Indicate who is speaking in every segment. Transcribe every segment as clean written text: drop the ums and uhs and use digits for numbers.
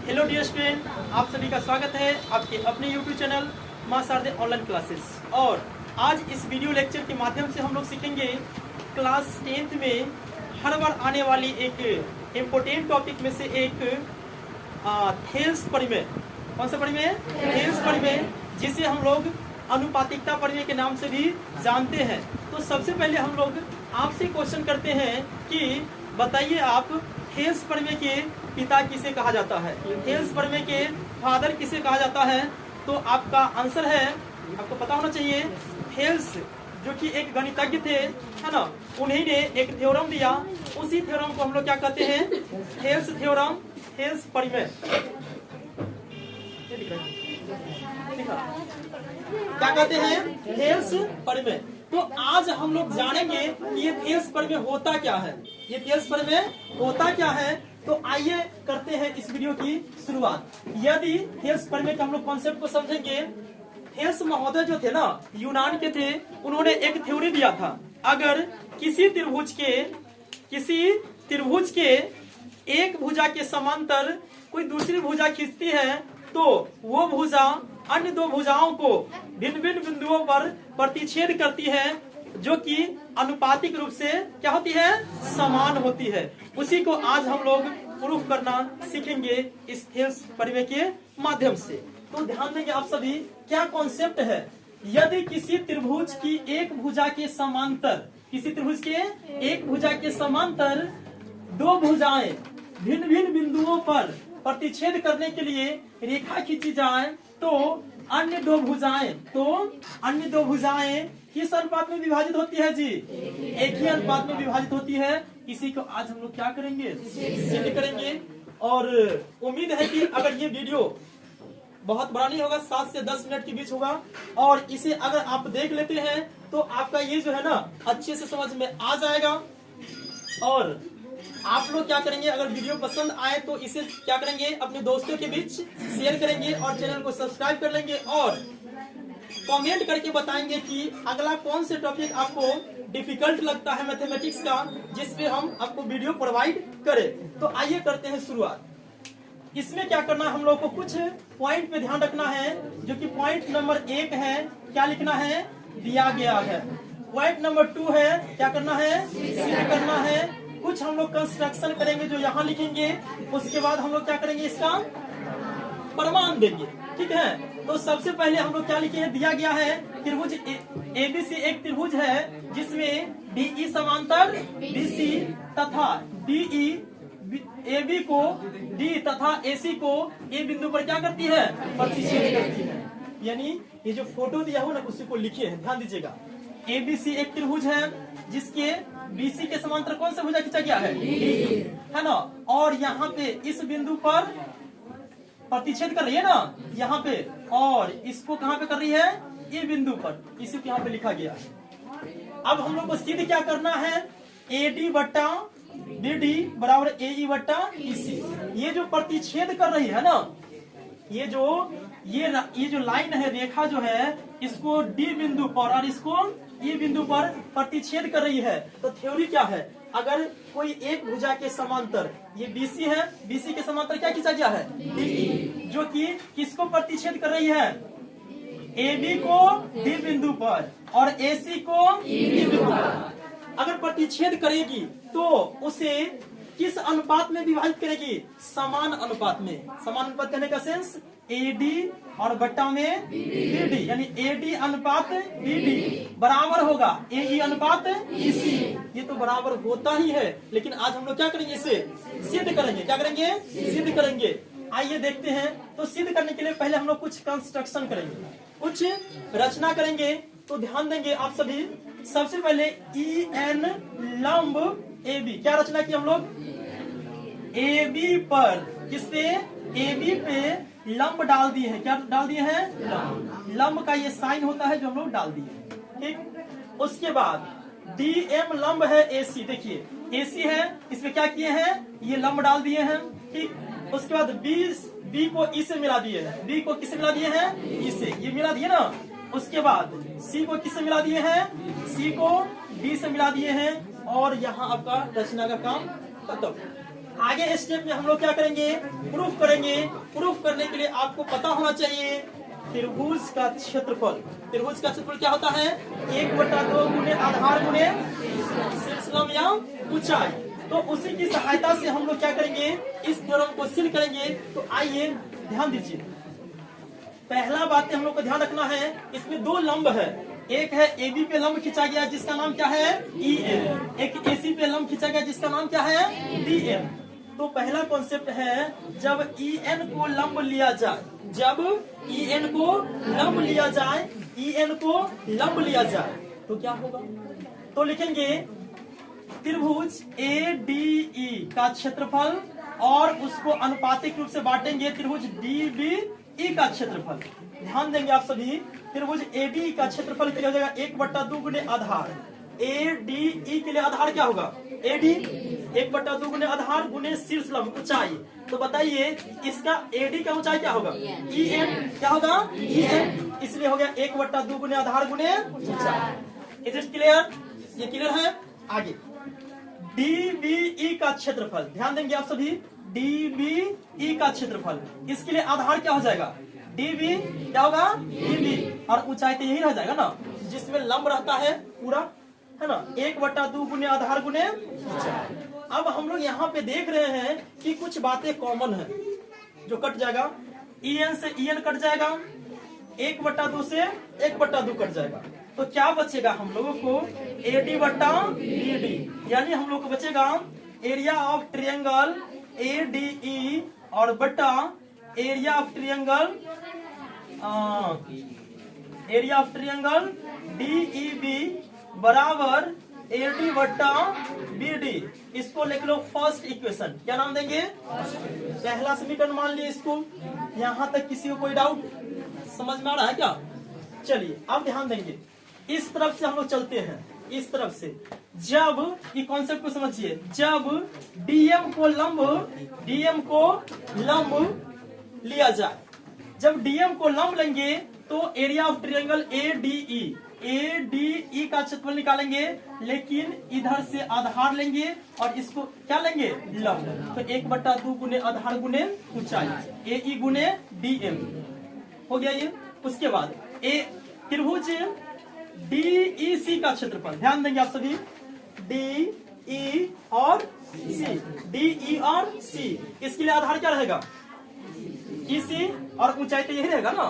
Speaker 1: Hello dear student, आप सभी का स्वागत है आपके अपने यूट्यूब चैनल मां शारदे ऑनलाइन क्लासेस। और आज इस वीडियो लेक्चर के माध्यम से हम लोग सीखेंगे क्लास 10th में हर बार आने वाली एक इम्पोर्टेंट टॉपिक में से एक थेल्स परिमेय। कौन सा परिमेय? थेल्स परिमेय, जिसे हम लोग अनुपातिकता परिमेय के नाम से भी जानते हैं। तो सबसे पहले हम लोग आपसे क्वेश्चन करते हैं कि बताइए आप थेल्स परिमेय के पिता किसे कहा जाता है? थेल्स परिमेय के फादर किसे कहा जाता है? तो आपका आंसर है, आपको पता होना चाहिए, थेल्स जो कि एक गणितज्ञ थे, है ना, उन्हीं ने एक थ्योरम दिया। उसी थ्योरम को हम लोग क्या कहते हैं? थेल्स थ्योरम, थेल्स परिमेय। क्या कहते हैं? थेल्स परिमेय। तो आज हम लोग जानेंगे कि ये थेल्स परिमेय होता क्या है। ये थेल्स परिमेय होता क्या है? तो आइए करते हैं इस वीडियो की शुरुआत। यदि थेल्स परिमेय के हम लोग कॉन्सेप्ट को समझेंगे, थेल्स महोदय जो थे ना, यूनान के थे, उन्होंने एक थ्योरी दिया था। अगर किसी त्रिभुज के एक भुजा के समांतर कोई दूसरी भुजा खींचती है तो वो भुजा अन्य दो भुजाओं को भिन्न भिन्न बिंदुओं पर प्रतिच्छेद करती है, जो कि अनुपातिक रूप से क्या होती है? समान होती है। उसी को आज हम लोग प्रूफ करना सीखेंगे इस थेल्स परिमेय के माध्यम से। तो ध्यान देंगे आप सभी, क्या कॉन्सेप्ट है। यदि किसी त्रिभुज की एक भुजा के समांतर, किसी त्रिभुज के एक भुजा के समांतर दो भुजाएं भिन्न भिन्न बिंदुओं पर प्रतिच्छेद करने के लिए रेखा खींची जाए तो अन्य दो भुजाएं किस अनुपात में विभाजित होती है जी? एक ही अनुपात में विभाजित होती है। इसी को आज हम लोग क्या करेंगे? सिद्ध करेंगे। और उम्मीद है कि अगर ये वीडियो बहुत बड़ा नहीं होगा, 7 से 10 मिनट के बीच होगा, और इसे अगर आप देख लेते हैं तो आपका ये जो है ना अच्छे से समझ में आ जाएगा। और आप लोग क्या करेंगे, अगर वीडियो पसंद आए तो इसे क्या करेंगे? अपने दोस्तों के बीच शेयर करेंगे और चैनल को सब्सक्राइब कर लेंगे और कमेंट करके बताएंगे कि अगला कौन से टॉपिक आपको डिफिकल्ट लगता है मैथमेटिक्स का, जिस पे हम आपको वीडियो प्रोवाइड करें। तो आइए करते हैं शुरुआत। इसमें क्या करना है, हम लोग को कुछ पॉइंट पे ध्यान रखना है, जो कि पॉइंट नंबर 1 है, क्या लिखना है? दिया गया है। पॉइंट नंबर 2 है, क्या करना है? सिद्ध करना है। कुछ हम लोग कंस्ट्रक्शन करेंगे जो यहाँ लिखेंगे, उसके बाद हम लोग क्या करेंगे? इसका प्रमाण देंगे। ठीक है, तो सबसे पहले हम लोग क्या लिखे हैं? दिया गया है त्रिभुज एबीसी एक त्रिभुज है जिसमें डीई समांतर बीसी तथा डीई एबी को डी तथा एसी को ए बिंदु पर क्या करती है? प्रतिच्छेद करती है। यानी ये जो फोटो दिया हो ना, उसी को लिखे हैं, ध्यान दीजिएगा। एबीसी एक त्रिभुज है जिसके बीसी के समांतर कौन सा भुजा खींचा गया है? है ना। और यहाँ पे इस बिंदु पर प्रतिच्छेद कर रही है ना, यहाँ पे, और इसको कहाँ पे कर रही है? ये बिंदु पर। इसी को यहाँ पे लिखा गया है। अब हम लोग को सिद्ध क्या करना है? एडी बट्टा बीडी बराबर एई बट्टा ईसी। ये जो प्रतिच्छेद कर रही है ना, ये जो लाइन है, रेखा जो है, इसको डी बिंदु पर और इसको ई बिंदु पर प्रतिच्छेद कर रही है। तो थ्योरी क्या है? अगर कोई एक भुजा के समांतर, ये बीसी है, बीसी के समांतर क्या खींचा गया है? डीई, जो कि किसको प्रतिच्छेद कर रही है? एबी को डी बिंदु पर और एसी को ई बिंदु पर। अगर प्रतिच्छेद करेगी तो उसे किस अनुपात में विभाजित करेगी? समान अनुपात में। समान अनुपात करने का सेंस एडी और बट्टा में बीडी, यानी एडी अनुपात बीडी बराबर होगा एई अनुपात ईसी। ये तो बराबर होता ही है, लेकिन आज हम लोग क्या करेंगे? इसे सिद्ध करेंगे। क्या करेंगे? सिद्ध करेंगे। आइए देखते हैं। तो सिद्ध करने के लिए पहले हम लोग कुछ कंस्ट्रक्शन करेंगे, कुछ रचना करेंगे। तो ध्यान देंगे आप सभी। सबसे पहले ई एन लंब ए बी, क्या रचना की हम लोग? ए बी पर, किसपे? ए बी पे लंब डाल दिए हैं। क्या डाल दिए हैं? लंब। लंब का ये साइन होता है जो हम लोग डाल दिए। ठीक, उसके बाद डी एम लंब है एसी। देखिए एसी है, इसमें क्या किए हैं? ये लंब डाल दिए हैं। ठीक, उसके बाद बी को ई से मिला दिए हैं। बी को किससे मिला दिए हैं? ई से, ये मिला दिए ना। उसके बाद सी को किससे मिला दिए हैं? सी को डी से मिला दिए हैं। और यहाँ आपका रचना का काम खत्म। आगे स्टेप में हम लोग क्या करेंगे, प्रूफ करेंगे। प्रूफ करने के लिए आपको पता होना चाहिए त्रिभुज का क्षेत्रफल। त्रिभुज का क्षेत्रफल क्या होता है, 1/2 गुने आधार गुने शीर्ष लंब या ऊंचाई। तो उसी की सहायता से हम लोग क्या करेंगे, इस थ्योरम को सिद्ध करेंगे। तो आइए ध्यान दीजिए, पहला बात हम लोग को ध्यान रखना है, इसमें 2 लंब है। एक है AB पे लंब खींचा गया जिसका नाम क्या है EM, एक AC पे लंब खींचा गया जिसका नाम क्या है DM। तो पहला कॉन्सेप्ट है, जब EN को लंब लिया जाए, जब EN को लंब लिया जाए, EN को लंब लिया जाए तो क्या होगा। तो लिखेंगे त्रिभुज ADE का क्षेत्रफल और उसको अनुपातिक रूप से बांटेंगे त्रिभुज DBE का क्षेत्रफल। ध्यान देंगे आप सभी, त्रिभुज ADE का क्षेत्रफल के लिए हो जाएगा 1/2 गुने आधार। ADE के लिए आधार क्या होगा, AD 1/2 गुने आधार गुने शीर्ष लंब ऊंचाई। तो बताइए इसका AD का ऊंचाई क्या होगा, EN क्या होगा, EN, इसलिए हो गया 1/2 गुने आधार गुने ऊंचाई। इज इट क्लियर, ये क्लियर है। आगे DBE का क्षेत्रफल, ध्यान देंगे आप सभी, DBE का क्षेत्रफल, इसके लिए आधार क्या हो जाएगा, DB क्या होगा, DB, और ऊंचाई तो यही रह जाएगा ना जिसमें लंब रहता है पूरा, है ना, 1/2 गुने आधार गुने ऊंचाई। अब हम लोग यहाँ पे देख रहे हैं कि कुछ बातें कॉमन है जो कट जाएगा, EN से EN कट जाएगा, 1/2 से 1/2 कट जाएगा। तो क्या बचेगा हम लोगों को, AD/BD, यानी हम लोग को बचेगा एरिया ऑफ ट्रायंगल ADE और बटा एरिया ऑफ ट्रायंगल DEB बराबर AD/BD। इसको लिख लो फर्स्ट इक्वेशन। क्या नाम देंगे, पहला समीकरण मान लिए इसको। यहाँ तक किसी को कोई डाउट समझ में आ रहा है क्या। चलिए अब ध्यान देंगे, इस तरफ से हम लोग चलते हैं, इस तरफ से। जब ये कॉन्सेप्ट को समझिए, जब DM को लंब लिया जाए, जब DM को लंब लेंगे तो एरिया ऑफ ट्रायंगल ADE का क्षेत्रफल निकालेंगे, लेकिन इधर से आधार लेंगे और इसको क्या लेंगे, लंब। तो 1/2 गुने आधार गुने ऊंचाई, AE गुने DM हो गया ये। उसके बाद त्रिभुज DEC का क्षेत्रफल, ध्यान देंगे आप सभी, DE और C, DE और C, इसके लिए आधार क्या रहेगा, EC, और ऊंचाई तो यही रहेगा ना।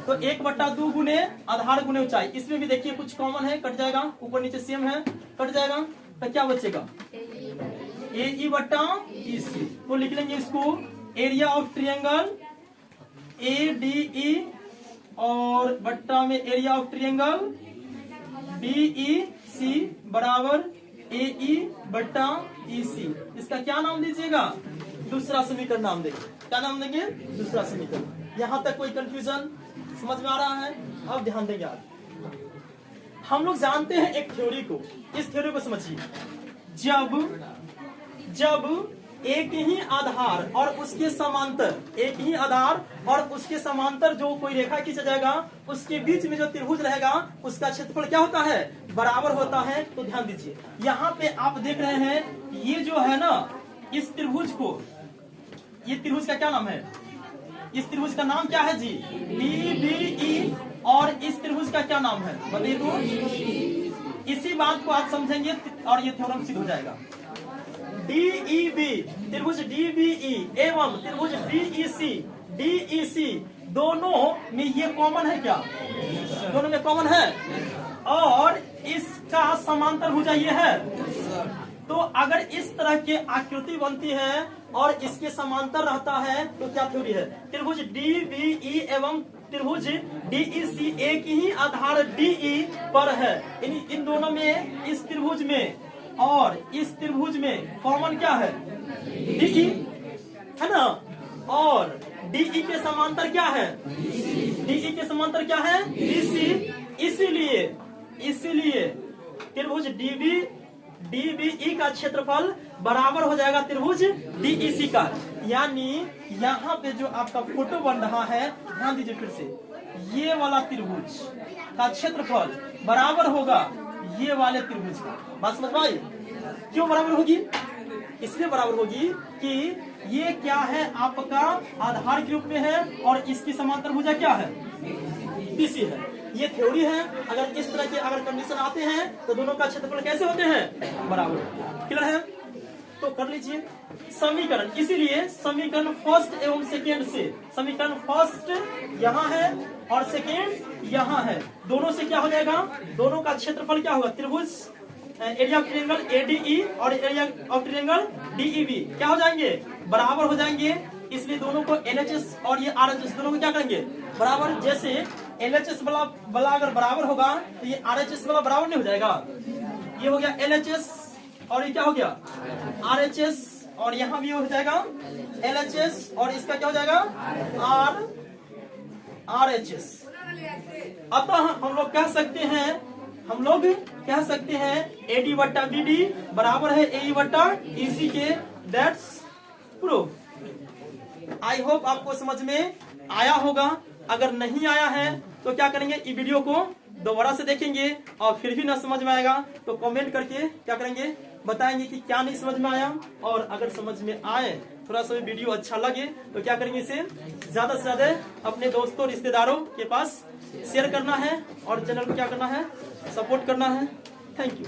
Speaker 1: तो 1/2 गुने आधार गुने ऊंचाई, इसमें भी देखिए कुछ कॉमन है, कट जाएगा, ऊपर नीचे सेम है, कट जाएगा। तो क्या बचेगा, AE/EC। तो लिख लेंगे इसको एरिया ऑफ ट्रायंगल ADE और बट्टा में एरिया ऑफ ट्रायंगल DEC बराबर AE/EC। इसका क्या नाम दीजिएगा, दूसरा समीकरण नाम देंगे। क्या नाम देंगे, दूसरा समीकरण। यहाँ तक कोई कंफ्यूजन समझ में आ रहा है। अब ध्यान देंगे आप, हम लोग जानते हैं एक थ्योरी को, इस थ्योरी को समझिए। जब एक ही आधार और उसके समांतर, एक ही आधार और उसके समांतर जो कोई रेखा खींचा जाएगा, उसके बीच में जो त्रिभुज रहेगा उसका क्षेत्रफल क्या होता है, बराबर होता है। तो ध्यान दीजिए, यहाँ पे आप देख रहे हैं ये जो है ना, इस त्रिभुज को, ये त्रिभुज का क्या नाम है, इस त्रिभुज का नाम क्या है जी, DBE, और इस त्रिभुज का क्या नाम है बताइए। तो इसी बात को आप समझेंगे और ये थ्योरम सिद्ध हो जाएगा। DEB, त्रिभुज DBE एवं त्रिभुज DEC दोनों में ये कॉमन है क्या, दोनों में कॉमन है, और इसका समांतर भुजा ये है। तो अगर इस तरह की आकृति बनती है और इसके समांतर रहता है तो क्या थ्योरी है, त्रिभुज DBE एवं त्रिभुज DEC एक ही आधार DE पर है। इन दोनों में, इस त्रिभुज में और इस त्रिभुज में कॉमन क्या है, DE है ना, और DE के समांतर क्या है, DE के समांतर क्या है, DC। इसीलिए त्रिभुज DBE का क्षेत्रफल बराबर हो जाएगा त्रिभुज DEC का। यानी यहाँ पे जो आपका फोटो बन रहा है, ध्यान दीजिए फिर से, ये वाला त्रिभुज का क्षेत्रफल बराबर होगा ये वाले त्रिभुज का। बात समझ में आई, क्यों बराबर होगी, इसलिए बराबर होगी कि ये क्या है, आपका आधार के रूप में है और इसकी समांतर भुजा क्या है, BC है। ये थ्योरी है। अगर इस तरह के अगर कंडीशन आते हैं तो दोनों का क्षेत्रफल कैसे होते हैं, बराबर। क्लियर है? तो कर लीजिए समीकरण। इसीलिए समीकरण फर्स्ट एवं सेकेंड से, समीकरण फर्स्ट यहाँ है और सेकेंड यहाँ है, दोनों से क्या हो जाएगा, दोनों का क्षेत्रफल क्या होगा, त्रिभुज एरिया ऑफ ट्रायंगल ADE और एरिया ऑफ ट्रायंगल DEB क्या हो जाएंगे, बराबर हो जाएंगे। इसलिए दोनों को LHS और ये RHS दोनों को क्या करेंगे, बराबर। जैसे LHS वाला अगर बराबर होगा तो ये RHS वाला बराबर नहीं हो जाएगा। ये हो गया LHS और ये क्या हो गया, RHS, और यहाँ भी हो जाएगा LHS और इसका क्या हो जाएगा RHS। अतः हम लोग कह सकते हैं AD बट्टा BD बराबर है AE बट्टा EC के। That's proof. आई होप आपको समझ में आया होगा। अगर नहीं आया है तो क्या करेंगे, इस वीडियो को दोबारा से देखेंगे और फिर भी ना समझ में आएगा तो कमेंट करके क्या करेंगे, बताएंगे कि क्या नहीं समझ में आया। और अगर समझ में आए, थोड़ा सा वीडियो अच्छा लगे तो क्या करेंगे, इसे ज्यादा से ज्यादा अपने दोस्तों रिश्तेदारों के पास शेयर करना है और चैनल को क्या करना है, सपोर्ट करना है। Thank you.